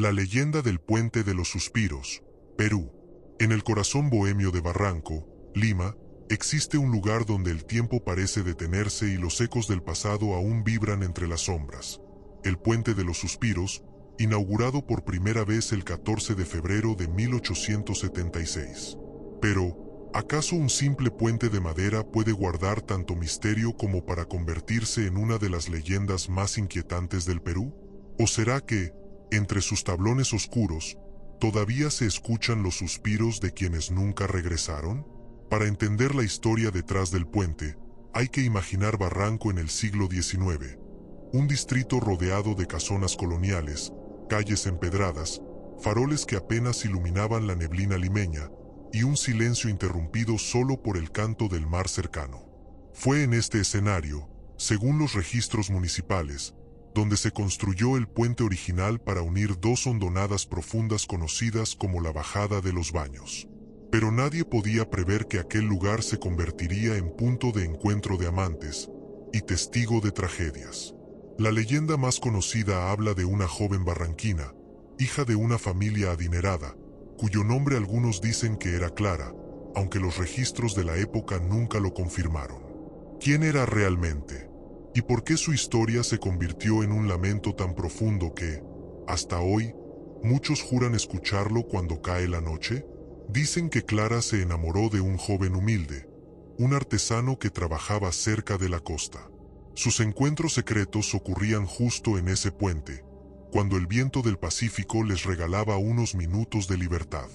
La leyenda del Puente de los Suspiros, Perú. En el corazón bohemio de Barranco, Lima, existe un lugar donde el tiempo parece detenerse y los ecos del pasado aún vibran entre las sombras. El Puente de los Suspiros, inaugurado por primera vez el 14 de febrero de 1876. Pero, ¿acaso un simple puente de madera puede guardar tanto misterio como para convertirse en una de las leyendas más inquietantes del Perú? ¿O será que, entre sus tablones oscuros, todavía se escuchan los suspiros de quienes nunca regresaron? Para entender la historia detrás del puente, hay que imaginar Barranco en el siglo XIX, un distrito rodeado de casonas coloniales, calles empedradas, faroles que apenas iluminaban la neblina limeña, y un silencio interrumpido solo por el canto del mar cercano. Fue en este escenario, según los registros municipales, donde se construyó el puente original para unir dos hondonadas profundas conocidas como la Bajada de los Baños. Pero nadie podía prever que aquel lugar se convertiría en punto de encuentro de amantes y testigo de tragedias. La leyenda más conocida habla de una joven barranquina, hija de una familia adinerada, cuyo nombre algunos dicen que era Clara, aunque los registros de la época nunca lo confirmaron. ¿Quién era realmente? ¿Y por qué su historia se convirtió en un lamento tan profundo que, hasta hoy, muchos juran escucharlo cuando cae la noche? Dicen que Clara se enamoró de un joven humilde, un artesano que trabajaba cerca de la costa. Sus encuentros secretos ocurrían justo en ese puente, cuando el viento del Pacífico les regalaba unos minutos de libertad.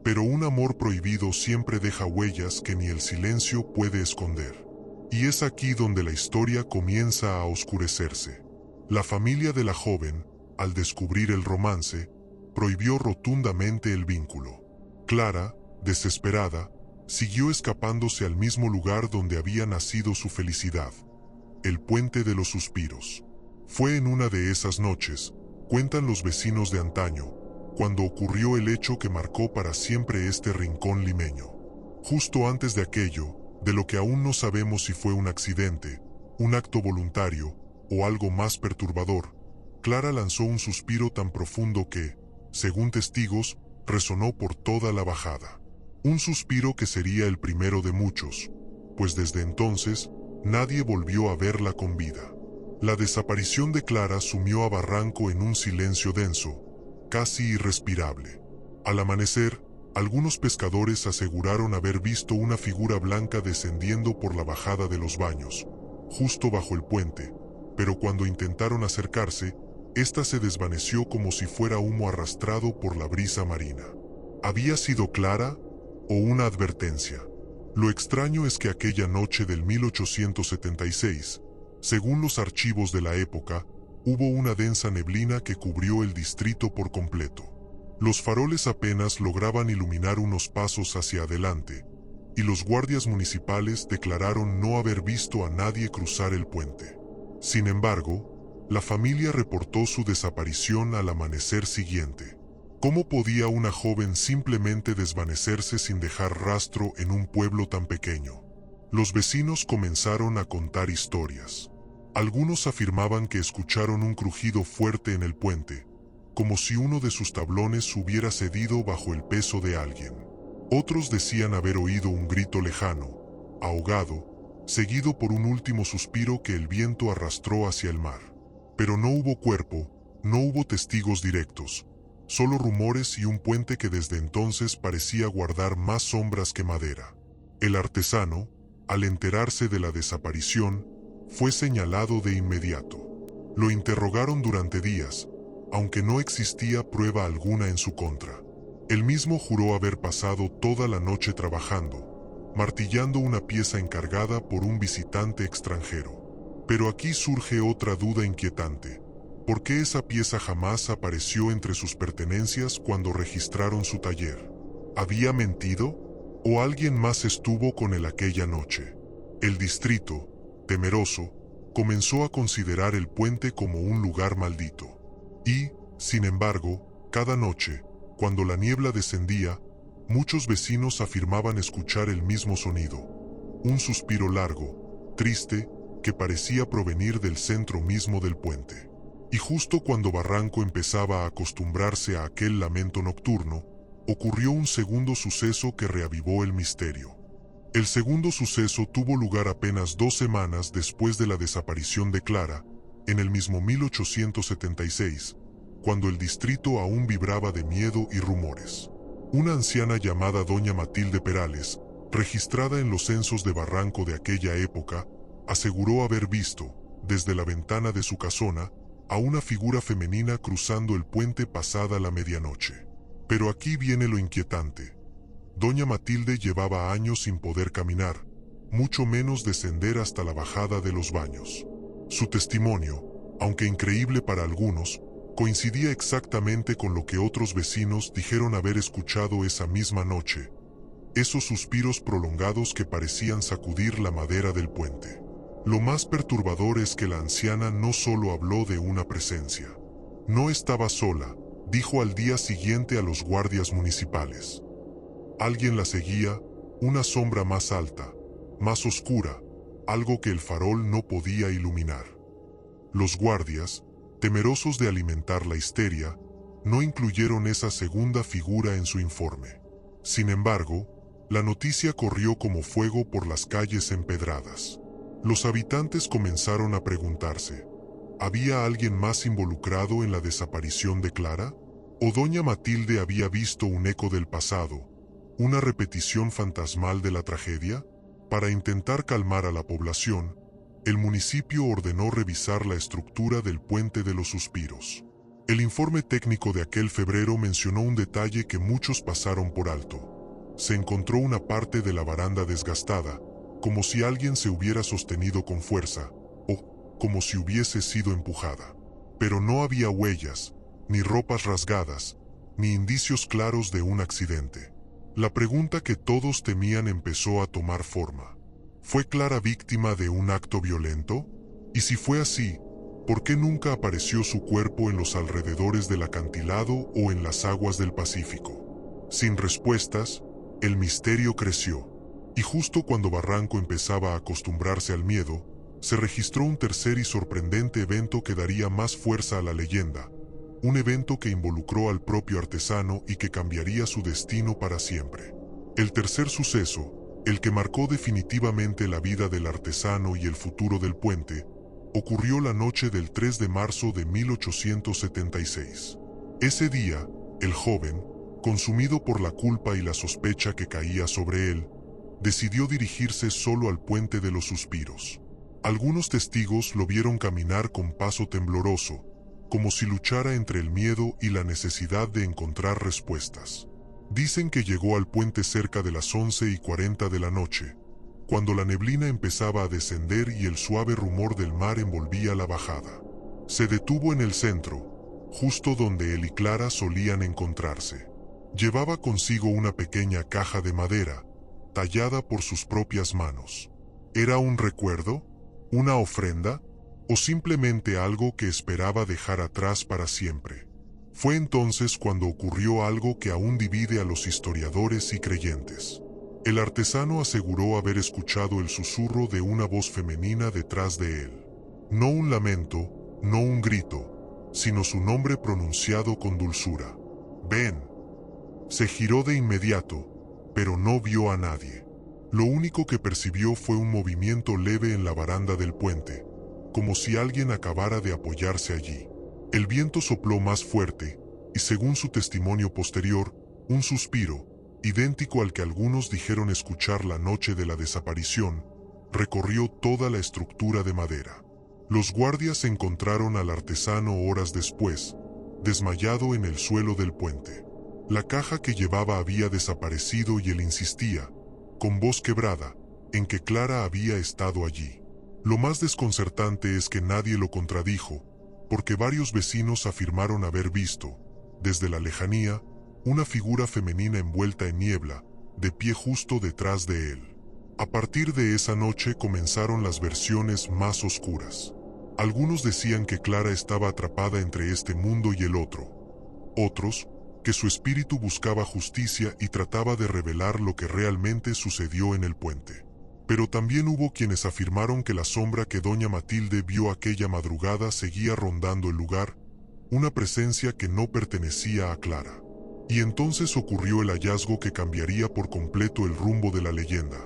Pero un amor prohibido siempre deja huellas que ni el silencio puede esconder. Y es aquí donde la historia comienza a oscurecerse. La familia de la joven, al descubrir el romance, prohibió rotundamente el vínculo. Clara, desesperada, siguió escapándose al mismo lugar donde había nacido su felicidad, el Puente de los Suspiros. Fue en una de esas noches, cuentan los vecinos de antaño, cuando ocurrió el hecho que marcó para siempre este rincón limeño. Justo antes de aquello, de lo que aún no sabemos si fue un accidente, un acto voluntario o algo más perturbador, Clara lanzó un suspiro tan profundo que, según testigos, resonó por toda la bajada. Un suspiro que sería el primero de muchos, pues desde entonces, nadie volvió a verla con vida. La desaparición de Clara sumió a Barranco en un silencio denso, casi irrespirable. Al amanecer, algunos pescadores aseguraron haber visto una figura blanca descendiendo por la Bajada de los Baños, justo bajo el puente, pero cuando intentaron acercarse, ésta se desvaneció como si fuera humo arrastrado por la brisa marina. ¿Había sido Clara o una advertencia? Lo extraño es que aquella noche del 1876, según los archivos de la época, hubo una densa neblina que cubrió el distrito por completo. Los faroles apenas lograban iluminar unos pasos hacia adelante, y los guardias municipales declararon no haber visto a nadie cruzar el puente. Sin embargo, la familia reportó su desaparición al amanecer siguiente. ¿Cómo podía una joven simplemente desvanecerse sin dejar rastro en un pueblo tan pequeño? Los vecinos comenzaron a contar historias. Algunos afirmaban que escucharon un crujido fuerte en el puente, como si uno de sus tablones hubiera cedido bajo el peso de alguien. Otros decían haber oído un grito lejano, ahogado, seguido por un último suspiro que el viento arrastró hacia el mar. Pero no hubo cuerpo, no hubo testigos directos, solo rumores y un puente que desde entonces parecía guardar más sombras que madera. El artesano, al enterarse de la desaparición, fue señalado de inmediato. Lo interrogaron durante días, aunque no existía prueba alguna en su contra. Él mismo juró haber pasado toda la noche trabajando, martillando una pieza encargada por un visitante extranjero. Pero aquí surge otra duda inquietante. ¿Por qué esa pieza jamás apareció entre sus pertenencias cuando registraron su taller? ¿Había mentido? ¿O alguien más estuvo con él aquella noche? El distrito, temeroso, comenzó a considerar el puente como un lugar maldito. Y, sin embargo, cada noche, cuando la niebla descendía, muchos vecinos afirmaban escuchar el mismo sonido, un suspiro largo, triste, que parecía provenir del centro mismo del puente. Y justo cuando Barranco empezaba a acostumbrarse a aquel lamento nocturno, ocurrió un segundo suceso que reavivó el misterio. El segundo suceso tuvo lugar apenas 2 semanas después de la desaparición de Clara, en el mismo 1876, cuando el distrito aún vibraba de miedo y rumores. Una anciana llamada Doña Matilde Perales, registrada en los censos de Barranco de aquella época, aseguró haber visto, desde la ventana de su casona, a una figura femenina cruzando el puente pasada la medianoche. Pero aquí viene lo inquietante. Doña Matilde llevaba años sin poder caminar, mucho menos descender hasta la bajada de los baños. Su testimonio, aunque increíble para algunos, coincidía exactamente con lo que otros vecinos dijeron haber escuchado esa misma noche, esos suspiros prolongados que parecían sacudir la madera del puente. Lo más perturbador es que la anciana no solo habló de una presencia. No estaba sola, dijo al día siguiente a los guardias municipales. Alguien la seguía, una sombra más alta, más oscura, algo que el farol no podía iluminar. Los guardias, temerosos de alimentar la histeria, no incluyeron esa segunda figura en su informe. Sin embargo, la noticia corrió como fuego por las calles empedradas. Los habitantes comenzaron a preguntarse, ¿había alguien más involucrado en la desaparición de Clara? ¿O doña Matilde había visto un eco del pasado, una repetición fantasmal de la tragedia? Para intentar calmar a la población, el municipio ordenó revisar la estructura del Puente de los Suspiros. El informe técnico de aquel febrero mencionó un detalle que muchos pasaron por alto. Se encontró una parte de la baranda desgastada, como si alguien se hubiera sostenido con fuerza, o como si hubiese sido empujada. Pero no había huellas, ni ropas rasgadas, ni indicios claros de un accidente. La pregunta que todos temían empezó a tomar forma. ¿Fue Clara víctima de un acto violento? Y si fue así, ¿por qué nunca apareció su cuerpo en los alrededores del acantilado o en las aguas del Pacífico? Sin respuestas, el misterio creció. Y justo cuando Barranco empezaba a acostumbrarse al miedo, se registró un tercer y sorprendente evento que daría más fuerza a la leyenda. Un evento que involucró al propio artesano y que cambiaría su destino para siempre. El tercer suceso, el que marcó definitivamente la vida del artesano y el futuro del puente, ocurrió la noche del 3 de marzo de 1876. Ese día, el joven, consumido por la culpa y la sospecha que caía sobre él, decidió dirigirse solo al Puente de los Suspiros. Algunos testigos lo vieron caminar con paso tembloroso, como si luchara entre el miedo y la necesidad de encontrar respuestas. Dicen que llegó al puente cerca de las 11:40 de la noche, cuando la neblina empezaba a descender y el suave rumor del mar envolvía la bajada. Se detuvo en el centro, justo donde él y Clara solían encontrarse. Llevaba consigo una pequeña caja de madera, tallada por sus propias manos. ¿Era un recuerdo? ¿Una ofrenda? ¿O simplemente algo que esperaba dejar atrás para siempre? Fue entonces cuando ocurrió algo que aún divide a los historiadores y creyentes. El artesano aseguró haber escuchado el susurro de una voz femenina detrás de él. No un lamento, no un grito, sino su nombre pronunciado con dulzura. «Ven». Se giró de inmediato, pero no vio a nadie. Lo único que percibió fue un movimiento leve en la baranda del puente, como si alguien acabara de apoyarse allí. El viento sopló más fuerte, y según su testimonio posterior, un suspiro, idéntico al que algunos dijeron escuchar la noche de la desaparición, recorrió toda la estructura de madera. Los guardias encontraron al artesano horas después, desmayado en el suelo del puente. La caja que llevaba había desaparecido y él insistía, con voz quebrada, en que Clara había estado allí. Lo más desconcertante es que nadie lo contradijo, porque varios vecinos afirmaron haber visto, desde la lejanía, una figura femenina envuelta en niebla, de pie justo detrás de él. A partir de esa noche comenzaron las versiones más oscuras. Algunos decían que Clara estaba atrapada entre este mundo y el otro. Otros, que su espíritu buscaba justicia y trataba de revelar lo que realmente sucedió en el puente. Pero también hubo quienes afirmaron que la sombra que doña Matilde vio aquella madrugada seguía rondando el lugar, una presencia que no pertenecía a Clara. Y entonces ocurrió el hallazgo que cambiaría por completo el rumbo de la leyenda.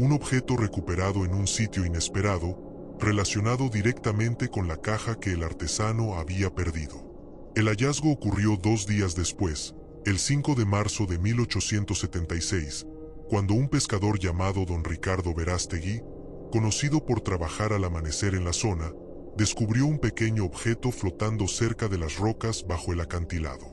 Un objeto recuperado en un sitio inesperado, relacionado directamente con la caja que el artesano había perdido. El hallazgo ocurrió 2 días después, el 5 de marzo de 1876, cuando un pescador llamado don Ricardo Verástegui, conocido por trabajar al amanecer en la zona, descubrió un pequeño objeto flotando cerca de las rocas bajo el acantilado.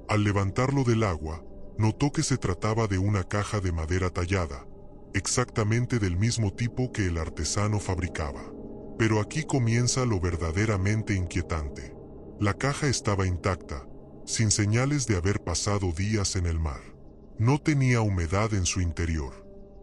Al levantarlo del agua, notó que se trataba de una caja de madera tallada, exactamente del mismo tipo que el artesano fabricaba. Pero aquí comienza lo verdaderamente inquietante. La caja estaba intacta, sin señales de haber pasado días en el mar. No tenía humedad en su interior.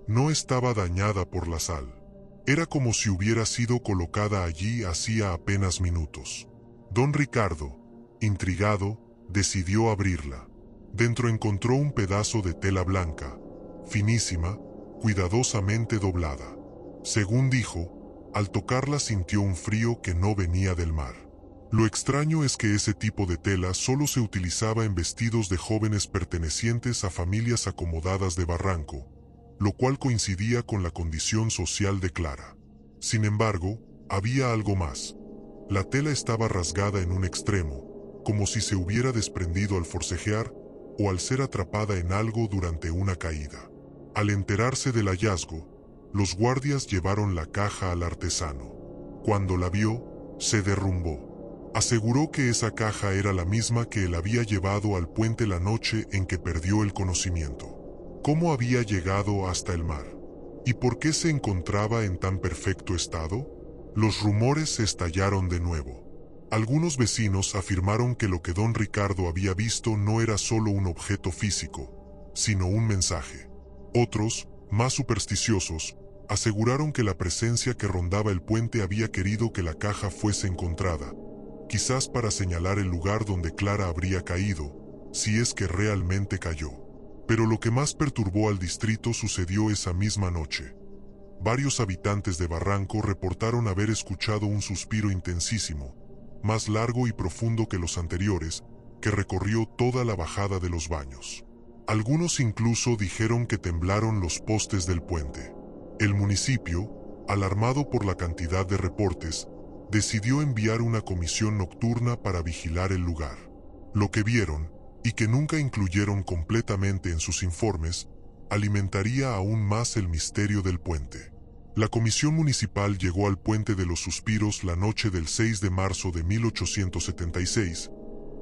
No estaba dañada por la sal. Era como si hubiera sido colocada allí hacía apenas minutos. Don Ricardo, intrigado, decidió abrirla. Dentro encontró un pedazo de tela blanca, finísima, cuidadosamente doblada. Según dijo, al tocarla sintió un frío que no venía del mar. Lo extraño es que ese tipo de tela solo se utilizaba en vestidos de jóvenes pertenecientes a familias acomodadas de Barranco, lo cual coincidía con la condición social de Clara. Sin embargo, había algo más. La tela estaba rasgada en un extremo, como si se hubiera desprendido al forcejear o al ser atrapada en algo durante una caída. Al enterarse del hallazgo, los guardias llevaron la caja al artesano. Cuando la vio, se derrumbó. Aseguró que esa caja era la misma que él había llevado al puente la noche en que perdió el conocimiento. ¿Cómo había llegado hasta el mar? ¿Y por qué se encontraba en tan perfecto estado? Los rumores estallaron de nuevo. Algunos vecinos afirmaron que lo que don Ricardo había visto no era solo un objeto físico, sino un mensaje. Otros, más supersticiosos, aseguraron que la presencia que rondaba el puente había querido que la caja fuese encontrada, quizás para señalar el lugar donde Clara habría caído, si es que realmente cayó. Pero lo que más perturbó al distrito sucedió esa misma noche. Varios habitantes de Barranco reportaron haber escuchado un suspiro intensísimo, más largo y profundo que los anteriores, que recorrió toda la bajada de los baños. Algunos incluso dijeron que temblaron los postes del puente. El municipio, alarmado por la cantidad de reportes, decidió enviar una comisión nocturna para vigilar el lugar. Lo que vieron, y que nunca incluyeron completamente en sus informes, alimentaría aún más el misterio del puente. La comisión municipal llegó al Puente de los Suspiros la noche del 6 de marzo de 1876,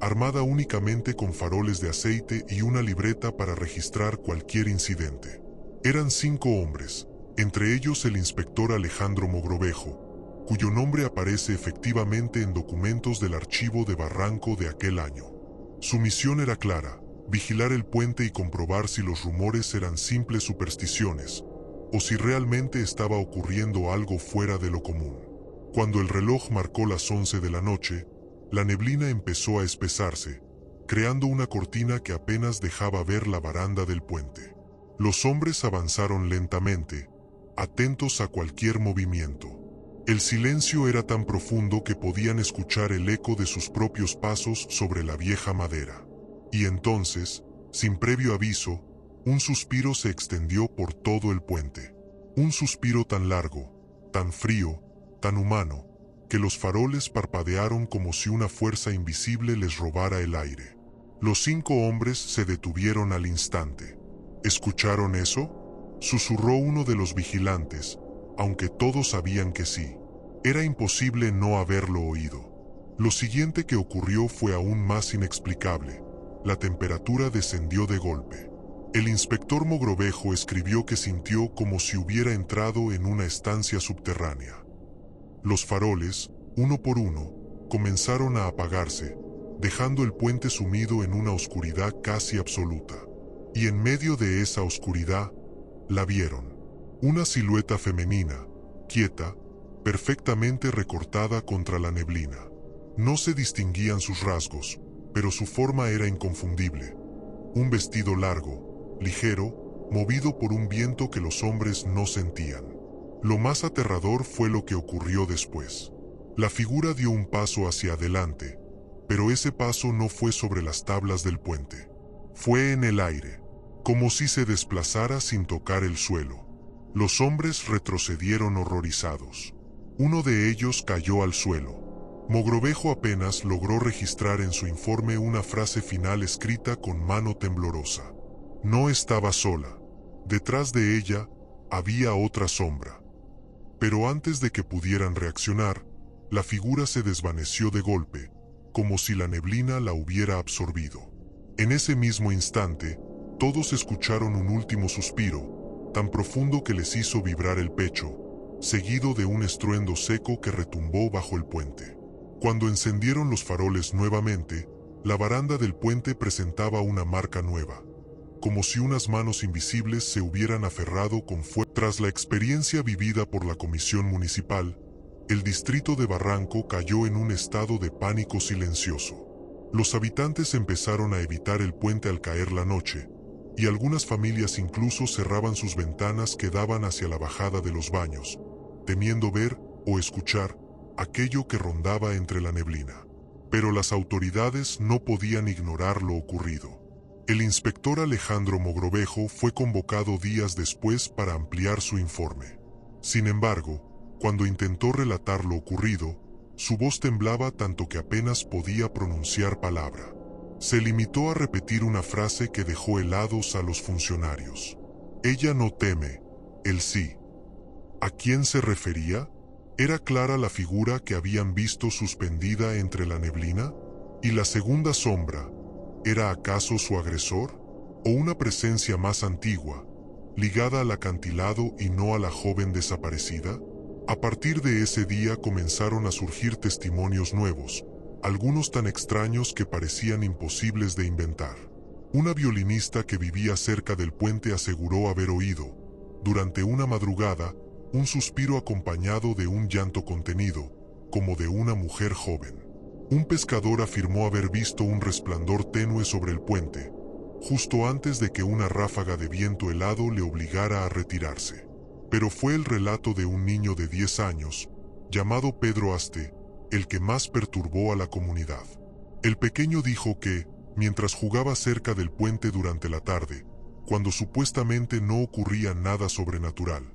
armada únicamente con faroles de aceite y una libreta para registrar cualquier incidente. Eran 5 hombres, entre ellos el inspector Alejandro Mogrovejo, cuyo nombre aparece efectivamente en documentos del archivo de Barranco de aquel año. Su misión era clara: vigilar el puente y comprobar si los rumores eran simples supersticiones, o si realmente estaba ocurriendo algo fuera de lo común. Cuando el reloj marcó las 11 de la noche, la neblina empezó a espesarse, creando una cortina que apenas dejaba ver la baranda del puente. Los hombres avanzaron lentamente, atentos a cualquier movimiento. El silencio era tan profundo que podían escuchar el eco de sus propios pasos sobre la vieja madera. Y entonces, sin previo aviso, un suspiro se extendió por todo el puente. Un suspiro tan largo, tan frío, tan humano, que los faroles parpadearon como si una fuerza invisible les robara el aire. Los 5 hombres se detuvieron al instante. ¿Escucharon eso?, susurró uno de los vigilantes, aunque todos sabían que sí. Era imposible no haberlo oído. Lo siguiente que ocurrió fue aún más inexplicable. La temperatura descendió de golpe. El inspector Mogrovejo escribió que sintió como si hubiera entrado en una estancia subterránea. Los faroles, uno por uno, comenzaron a apagarse, dejando el puente sumido en una oscuridad casi absoluta. Y en medio de esa oscuridad, la vieron. Una silueta femenina, quieta, perfectamente recortada contra la neblina. No se distinguían sus rasgos, pero su forma era inconfundible. Un vestido largo, ligero, movido por un viento que los hombres no sentían. Lo más aterrador fue lo que ocurrió después. La figura dio un paso hacia adelante, pero ese paso no fue sobre las tablas del puente. Fue en el aire, como si se desplazara sin tocar el suelo. Los hombres retrocedieron horrorizados. Uno de ellos cayó al suelo. Mogrovejo apenas logró registrar en su informe una frase final escrita con mano temblorosa. No estaba sola. Detrás de ella había otra sombra. Pero antes de que pudieran reaccionar, la figura se desvaneció de golpe, como si la neblina la hubiera absorbido. En ese mismo instante, todos escucharon un último suspiro, tan profundo que les hizo vibrar el pecho, seguido de un estruendo seco que retumbó bajo el puente. Cuando encendieron los faroles nuevamente, la baranda del puente presentaba una marca nueva, como si unas manos invisibles se hubieran aferrado con fuerza. Tras la experiencia vivida por la comisión municipal, el distrito de Barranco cayó en un estado de pánico silencioso. Los habitantes empezaron a evitar el puente al caer la noche, y algunas familias incluso cerraban sus ventanas que daban hacia la bajada de los baños, temiendo ver o escuchar aquello que rondaba entre la neblina. Pero las autoridades no podían ignorar lo ocurrido. El inspector Alejandro Mogrovejo fue convocado días después para ampliar su informe. Sin embargo, cuando intentó relatar lo ocurrido, su voz temblaba tanto que apenas podía pronunciar palabra. Se limitó a repetir una frase que dejó helados a los funcionarios. Ella no teme, él sí. ¿A quién se refería? ¿Era clara la figura que habían visto suspendida entre la neblina? ¿Y la segunda sombra? ¿Era acaso su agresor? ¿O una presencia más antigua, ligada al acantilado y no a la joven desaparecida? A partir de ese día comenzaron a surgir testimonios nuevos, algunos tan extraños que parecían imposibles de inventar. Una violinista que vivía cerca del puente aseguró haber oído, durante una madrugada, un suspiro acompañado de un llanto contenido, como de una mujer joven. Un pescador afirmó haber visto un resplandor tenue sobre el puente, justo antes de que una ráfaga de viento helado le obligara a retirarse. Pero fue el relato de un niño de 10 años, llamado Pedro Aste, el que más perturbó a la comunidad. El pequeño dijo que, mientras jugaba cerca del puente durante la tarde, cuando supuestamente no ocurría nada sobrenatural,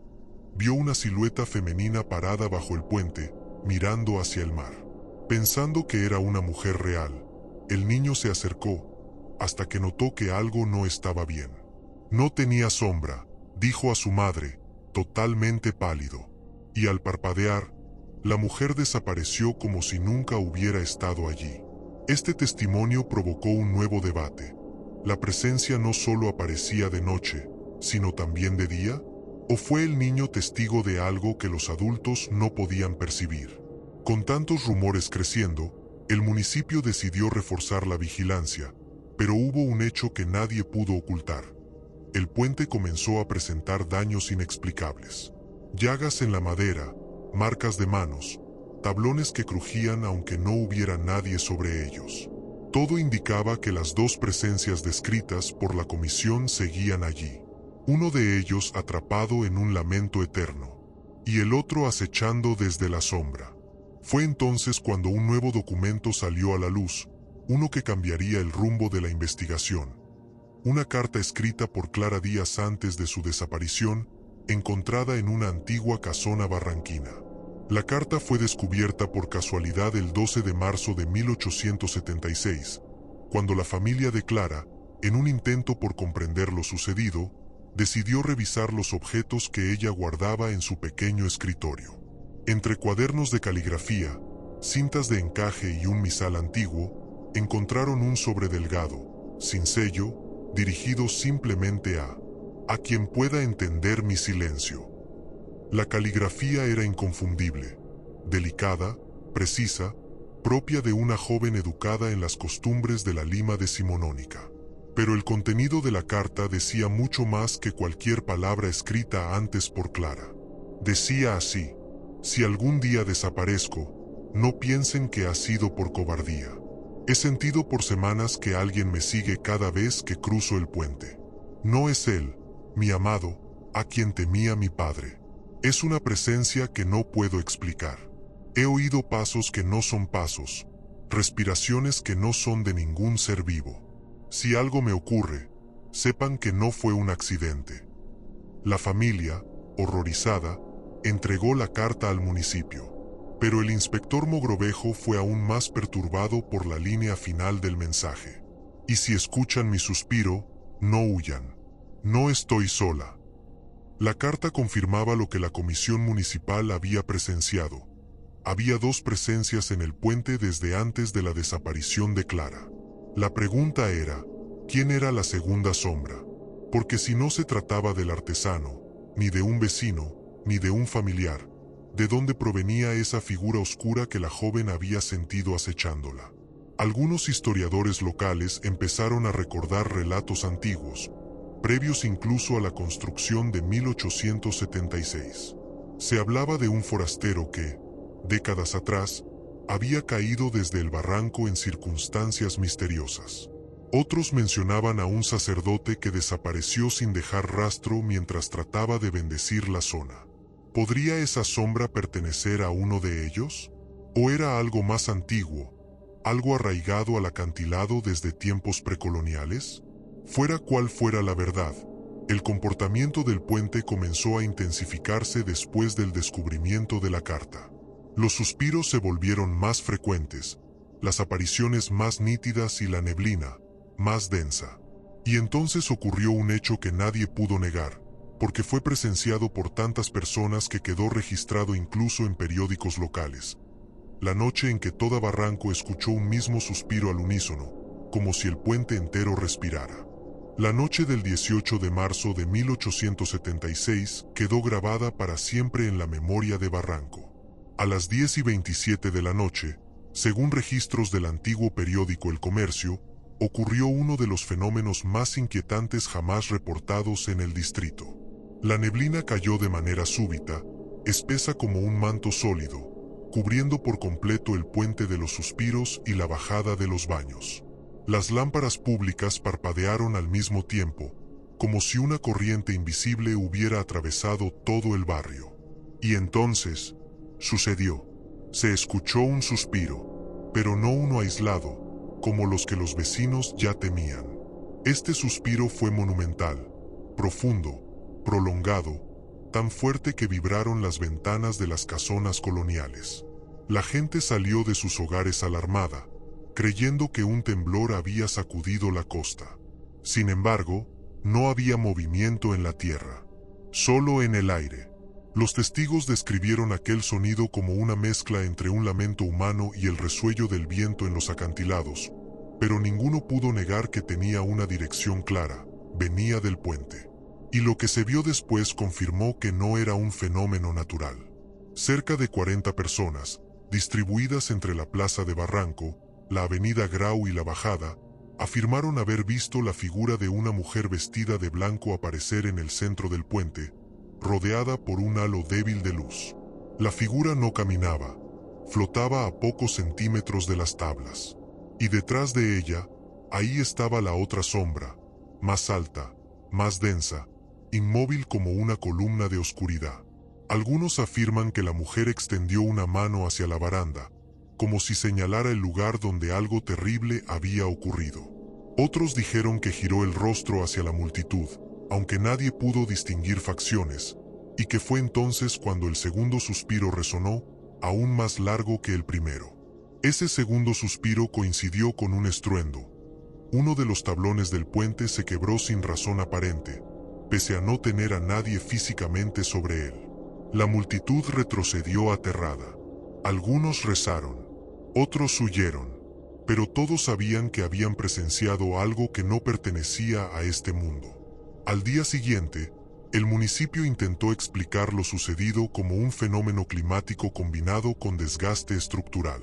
vio una silueta femenina parada bajo el puente, mirando hacia el mar. Pensando que era una mujer real, el niño se acercó, hasta que notó que algo no estaba bien. No tenía sombra, dijo a su madre, totalmente pálido, y al parpadear, la mujer desapareció como si nunca hubiera estado allí. Este testimonio provocó un nuevo debate. ¿La presencia no solo aparecía de noche, sino también de día? ¿O fue el niño testigo de algo que los adultos no podían percibir? Con tantos rumores creciendo, el municipio decidió reforzar la vigilancia, pero hubo un hecho que nadie pudo ocultar. El puente comenzó a presentar daños inexplicables. Llagas en la madera, marcas de manos, tablones que crujían aunque no hubiera nadie sobre ellos. Todo indicaba que las dos presencias descritas por la comisión seguían allí. Uno de ellos atrapado en un lamento eterno, y el otro acechando desde la sombra. Fue entonces cuando un nuevo documento salió a la luz, uno que cambiaría el rumbo de la investigación. Una carta escrita por Clara días antes de su desaparición, encontrada en una antigua casona barranquina. La carta fue descubierta por casualidad el 12 de marzo de 1876, cuando la familia de Clara, en un intento por comprender lo sucedido, decidió revisar los objetos que ella guardaba en su pequeño escritorio. Entre cuadernos de caligrafía, cintas de encaje y un misal antiguo, encontraron un sobre delgado, sin sello, dirigido simplemente a quien pueda entender mi silencio. La caligrafía era inconfundible, delicada, precisa, propia de una joven educada en las costumbres de la Lima decimonónica. Pero el contenido de la carta decía mucho más que cualquier palabra escrita antes por Clara. Decía así: si algún día desaparezco, no piensen que ha sido por cobardía. He sentido por semanas que alguien me sigue cada vez que cruzo el puente. No es él, mi amado, a quien temía mi padre. Es una presencia que no puedo explicar. He oído pasos que no son pasos, respiraciones que no son de ningún ser vivo. Si algo me ocurre, sepan que no fue un accidente. La familia, horrorizada, entregó la carta al municipio. Pero el inspector Mogrovejo fue aún más perturbado por la línea final del mensaje. Y si escuchan mi suspiro, no huyan. No estoy sola. La carta confirmaba lo que la comisión municipal había presenciado. Había dos presencias en el puente desde antes de la desaparición de Clara. La pregunta era, ¿quién era la segunda sombra? Porque si no se trataba del artesano, ni de un vecino, ni de un familiar, ¿de dónde provenía esa figura oscura que la joven había sentido acechándola? Algunos historiadores locales empezaron a recordar relatos antiguos, previos incluso a la construcción de 1876. Se hablaba de un forastero que, décadas atrás, había caído desde el barranco en circunstancias misteriosas. Otros mencionaban a un sacerdote que desapareció sin dejar rastro mientras trataba de bendecir la zona. ¿Podría esa sombra pertenecer a uno de ellos? ¿O era algo más antiguo, algo arraigado al acantilado desde tiempos precoloniales? Fuera cual fuera la verdad, el comportamiento del puente comenzó a intensificarse después del descubrimiento de la carta. Los suspiros se volvieron más frecuentes, las apariciones más nítidas y la neblina más densa. Y entonces ocurrió un hecho que nadie pudo negar, porque fue presenciado por tantas personas que quedó registrado incluso en periódicos locales. La noche en que toda Barranco escuchó un mismo suspiro al unísono, como si el puente entero respirara. La noche del 18 de marzo de 1876 quedó grabada para siempre en la memoria de Barranco. A las 10:27 de la noche, según registros del antiguo periódico El Comercio, ocurrió uno de los fenómenos más inquietantes jamás reportados en el distrito. La neblina cayó de manera súbita, espesa como un manto sólido, cubriendo por completo el puente de los Suspiros y la bajada de los Baños. Las lámparas públicas parpadearon al mismo tiempo, como si una corriente invisible hubiera atravesado todo el barrio. Y entonces, sucedió. Se escuchó un suspiro, pero no uno aislado, como los que los vecinos ya temían. Este suspiro fue monumental, profundo, prolongado, tan fuerte que vibraron las ventanas de las casonas coloniales. La gente salió de sus hogares alarmada, creyendo que un temblor había sacudido la costa. Sin embargo, no había movimiento en la tierra, solo en el aire. Los testigos describieron aquel sonido como una mezcla entre un lamento humano y el resuello del viento en los acantilados, pero ninguno pudo negar que tenía una dirección clara, venía del puente. Y lo que se vio después confirmó que no era un fenómeno natural. Cerca de 40 personas, distribuidas entre la plaza de Barranco, la avenida Grau y la Bajada, afirmaron haber visto la figura de una mujer vestida de blanco aparecer en el centro del puente, rodeada por un halo débil de luz. La figura no caminaba, flotaba a pocos centímetros de las tablas. Y detrás de ella, ahí estaba la otra sombra, más alta, más densa, inmóvil como una columna de oscuridad. Algunos afirman que la mujer extendió una mano hacia la baranda, como si señalara el lugar donde algo terrible había ocurrido. Otros dijeron que giró el rostro hacia la multitud, aunque nadie pudo distinguir facciones, y que fue entonces cuando el segundo suspiro resonó, aún más largo que el primero. Ese segundo suspiro coincidió con un estruendo. Uno de los tablones del puente se quebró sin razón aparente, pese a no tener a nadie físicamente sobre él. La multitud retrocedió aterrada. Algunos rezaron, otros huyeron, pero todos sabían que habían presenciado algo que no pertenecía a este mundo. Al día siguiente, el municipio intentó explicar lo sucedido como un fenómeno climático combinado con desgaste estructural.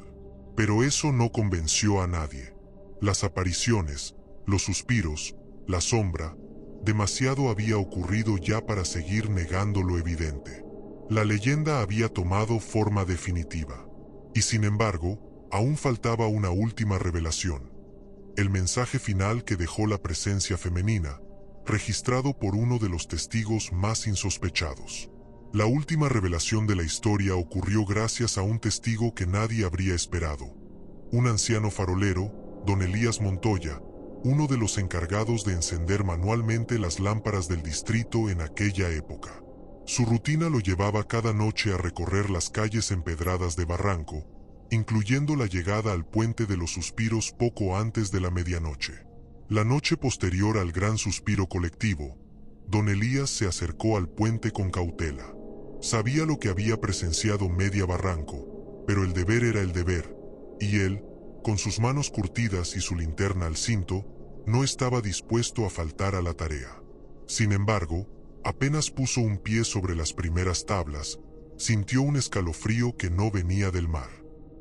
Pero eso no convenció a nadie. Las apariciones, los suspiros, la sombra, demasiado había ocurrido ya para seguir negando lo evidente. La leyenda había tomado forma definitiva. Y sin embargo, aún faltaba una última revelación. El mensaje final que dejó la presencia femenina, registrado por uno de los testigos más insospechados. La última revelación de la historia ocurrió gracias a un testigo que nadie habría esperado. Un anciano farolero, don Elías Montoya, uno de los encargados de encender manualmente las lámparas del distrito en aquella época. Su rutina lo llevaba cada noche a recorrer las calles empedradas de Barranco, incluyendo la llegada al Puente de los Suspiros poco antes de la medianoche. La noche posterior al gran suspiro colectivo, don Elías se acercó al puente con cautela. Sabía lo que había presenciado media Barranco, pero el deber era el deber, y él, con sus manos curtidas y su linterna al cinto, no estaba dispuesto a faltar a la tarea. Sin embargo, apenas puso un pie sobre las primeras tablas, sintió un escalofrío que no venía del mar.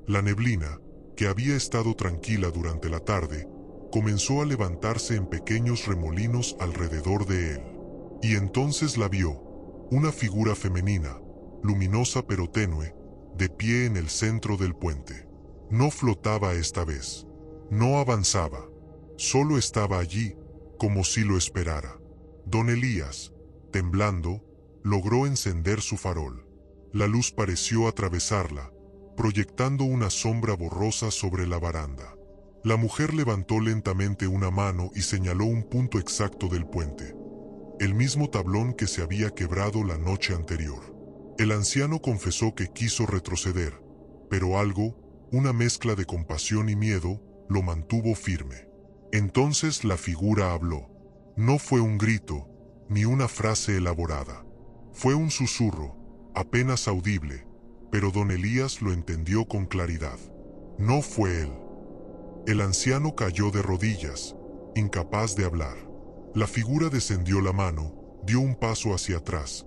La neblina, que había estado tranquila durante la tarde, comenzó a levantarse en pequeños remolinos alrededor de él. Y entonces la vio, una figura femenina, luminosa pero tenue, de pie en el centro del puente. No flotaba esta vez, no avanzaba, solo estaba allí, como si lo esperara. Don Elías, temblando, logró encender su farol. La luz pareció atravesarla, proyectando una sombra borrosa sobre la baranda. La mujer levantó lentamente una mano y señaló un punto exacto del puente. El mismo tablón que se había quebrado la noche anterior. El anciano confesó que quiso retroceder, pero algo, una mezcla de compasión y miedo, lo mantuvo firme. Entonces la figura habló. No fue un grito, ni una frase elaborada. Fue un susurro, apenas audible, pero don Elías lo entendió con claridad. No fue él. El anciano cayó de rodillas, incapaz de hablar. La figura descendió la mano, dio un paso hacia atrás,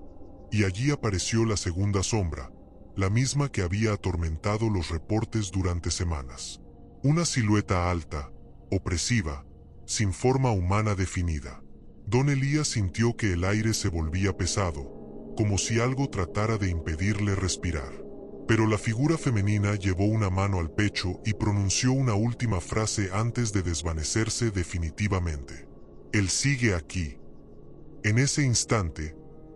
y allí apareció la segunda sombra, la misma que había atormentado los reportes durante semanas. Una silueta alta, opresiva, sin forma humana definida. Don Elías sintió que el aire se volvía pesado, como si algo tratara de impedirle respirar. Pero la figura femenina llevó una mano al pecho y pronunció una última frase antes de desvanecerse definitivamente. Él sigue aquí. En ese instante,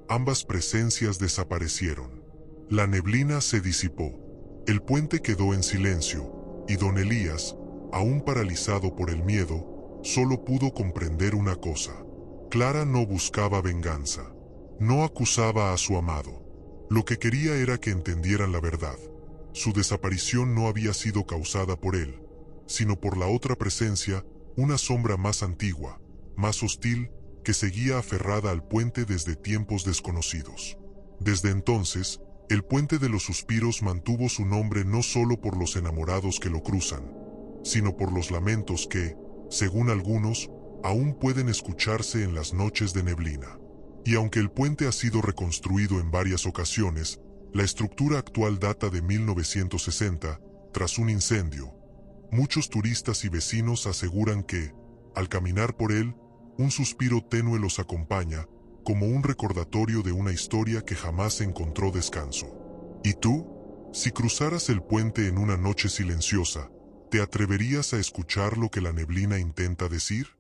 ambas presencias desaparecieron. La neblina se disipó. El puente quedó en silencio, y don Elías, aún paralizado por el miedo, solo pudo comprender una cosa. Clara no buscaba venganza. No acusaba a su amado. Lo que quería era que entendieran la verdad. Su desaparición no había sido causada por él, sino por la otra presencia, una sombra más antigua, más hostil, que seguía aferrada al puente desde tiempos desconocidos. Desde entonces, el Puente de los Suspiros mantuvo su nombre no solo por los enamorados que lo cruzan, sino por los lamentos que, según algunos, aún pueden escucharse en las noches de neblina. Y aunque el puente ha sido reconstruido en varias ocasiones, la estructura actual data de 1960, tras un incendio. Muchos turistas y vecinos aseguran que, al caminar por él, un suspiro tenue los acompaña, como un recordatorio de una historia que jamás encontró descanso. ¿Y tú? Si cruzaras el puente en una noche silenciosa, ¿te atreverías a escuchar lo que la neblina intenta decir?